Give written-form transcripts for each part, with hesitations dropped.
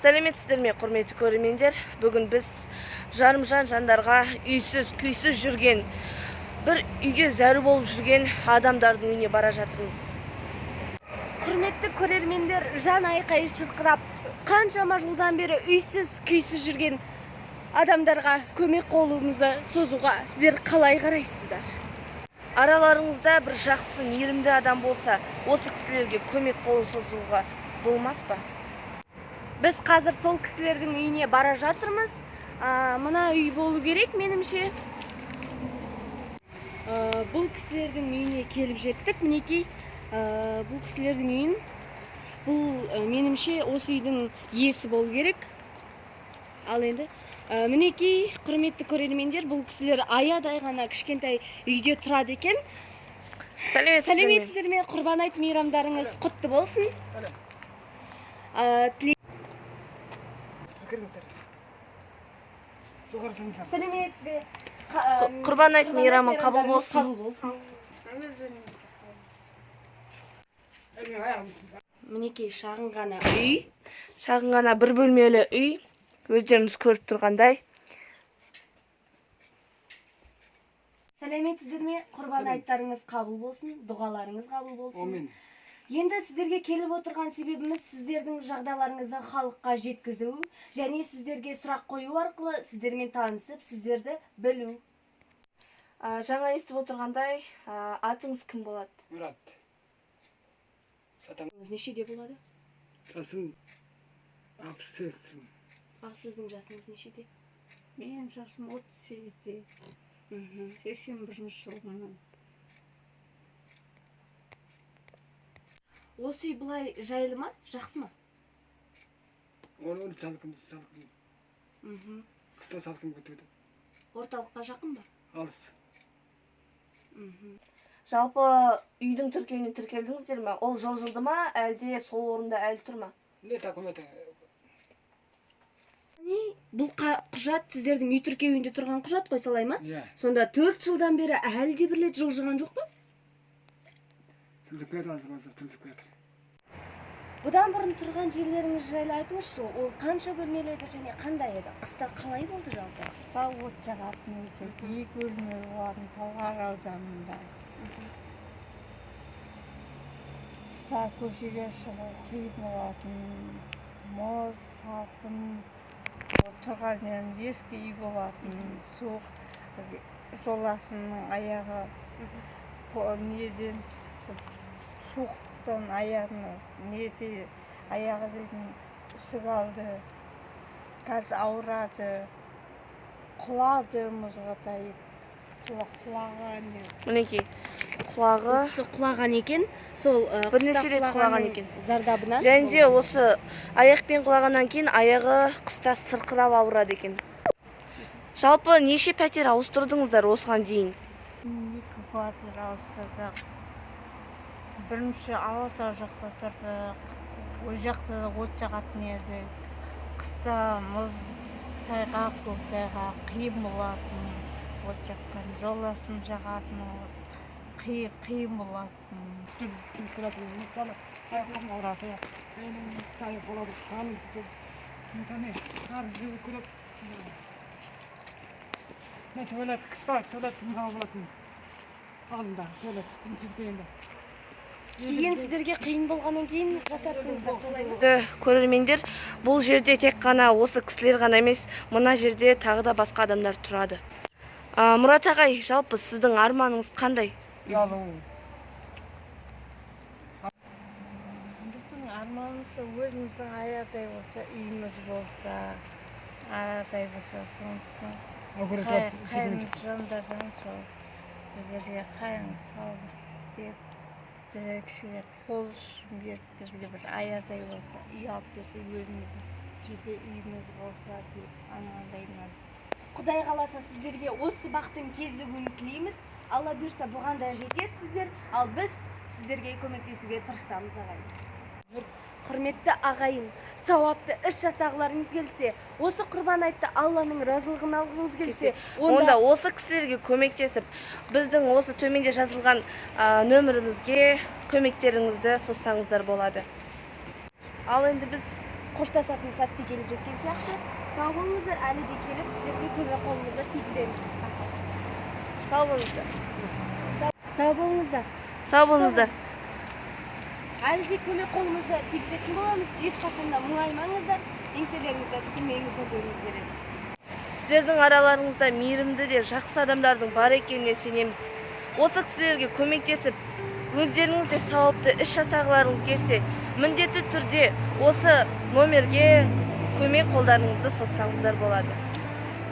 Сәлеметсіздер ме, құрметті көрермендер? Бүгін біз жарымжан жандарға үйсіз, күйсіз жүрген, бір үйге зәру болып жүрген адамдардың үйіне бара жатырмыз. Құрметті көрермендер, жан айқайы шырқырап, қаншама жылдан бері үйсіз, күйсіз жүрген адамдарға көмек қолымызды созуға сіздер қалай қарайсыздар? Араларыңызда бір жақсы, мейірімді адам болса, осы кісілерге көмек қолын созуға болмас па? Біз қазір сол кісілердің үйіне бара жатырмыз. Мына үй болу керек, менімше. Бұл кісілердің үйіне келіп жеттік. Мінекей, бұл кісілердің үйін, бұл менімше осы үйдің иесі болу керек. Ал енді, мінекей, құрметті көрермендер, бұл кісілер аядай ғана кішкентай үйде тұрады екен. Сәлеметсіздер ме? Құрбан айт мейрамдарыңыз құтты болсын. Сәлеметсіз бе? Құрбан айт мейрамың қабыл болсын. Мінекей, шағын ғана үй. Шағын ғана бір бөлмелі үй. Өздеріңіз көріп тұрғандай. Сәлеметсіздер ме? Құрбан айттарыңыз қабыл болсын, дұғаларыңыз қабыл болсын. Енді сіздерге келіп отырған себебіміз сіздердің жағдайларыңызды халыққа жеткізу, және сіздерге сұрақ қою арқылы сіздермен танысып, сіздерді білу. Жаңа естіп отырғандай, атыңыз кім болады? Мұрат. Нешеде болады? Жасым 64. Сіздің жасыңыз нешеде? Мен жасым 38-де. 81 жылғымын. Осы үй бұлай жайлы ма? Жақсы ма? Оны салқын. Қыста салқын көтеді. Орталыққа жақын ба? Алыс. Жалпы үйдің тіркеуіне тіркелдіңіздер ме? Ол жылжылды ма, әлде сол орында әлі тұр ма? Не документі? Бұл құжат сіздердің үй тіркеуінде тұрған құжат қой, солай ма? Иә. Сонда 4 жылдан бері әлі де бір рет жылжыған жоқ па? Тізіп кетір. Бұдан бұрын тұрған жерлеріңіз жайлы айтыңызшы, ол қанша бөлмелі еді және қандай еді? Қыста қалай болды жалпы? Қыста от жағатын еді, 2 бөлме болатын Талғар ауданында. Қыста көшеге шығу қиын болатын, мұз, салқын, тұрған жерім ескі үй болатын, суық, жолдасымның аяғы неден суықтықтан аяғы дейтін үсік алды, қазір ауырады, құлады мұзға тайып, құлаған. Мінекей, құлағы Құлаған екен, сол бірнеше рет құлаған екен. Зардабынан. Және де осы аяқпен құлағаннан кейін аяғы қыста сырқырап ауырады екен. Жалпы неше пәтер ауыстырдыңыздар осыған дейін? 2 квартира ауыстырдық. Бірінші Алатау жақта тұрдық, ол жақта да от жағатын едік. Қыста мұз, тайғақ, көктайғақ, қиын болатын, от жаққан. Жолдасым жағатын от, қиын болатын. Кейін сіздерге қиын болғаннан кейін жасаттыңыздар, солай ма? Көрермендер, бұл жерде тек қана осы кісілер ғана емес, мына жерде тағы да басқа адамдар тұрады. Мұрат ағай, жалпы сіздің арманыңыз қандай? Біздің арманымыз өзіміздің аядай болса, үйіміз болса, аядай болса, сондықтан қайырымды жандардан сол біздерге қайырымды салғыс деп, біздерге кішкене қол ұшын беріп, бізге бір аядай болса, үй алып берсе, өзіміздің жеке үйіміз болса деп армандаймыз. Құдай қаласа сіздерге осы бақтың кезігуін тілейміз. Алла бұйырса бұған да жетерсіздер, ал біз сіздерге көмектесуге тырысамыз ағайын. Құрметті ағайын, сауапты іс жасағыларыңыз келсе, осы құрбан айтты Алланың разылығын алғыңыз келсе, онда осы кісілерге көмектесіп, біздің осы төменде жазылған нөмірімізге көмектеріңізді созсаңыздар болады. Ал енді біз қоштасатын сәтте келіп жеткен сияқты. Сау болыңыздар, әлі де келіп сіздерге көмек қолымызды тигіземіз. Сау болыңыздар. Сау болыңыздар. Сау болыңыздар. Әлі де көмек қолымызды тигізетін боламыз. Ешқашан да мұңаймаңыздар, еңселеріңізді түсірмеңіздер деуіміз келеді. Сіздердің араларыңызда мейірімді де жақсы адамдардың бар екеніне сенеміз. Осы кісілерге көмектесіп, өздеріңіз де сауапты іс жасағыларыңыз келсе, міндетті түрде осы номерге көмек қолдарыңызды созсаңыздар болады.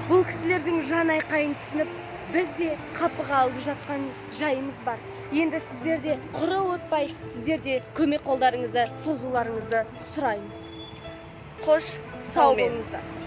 Бұл кісілердің жан айқайын түсініп, біз де қапыға алып жатқан жайымыз бар. Енді сіздерде құры отпай, сіздерде көмек қолдарыңызды созуларыңызды сұраймыз. Қош, Сау саумен. болыңыздар.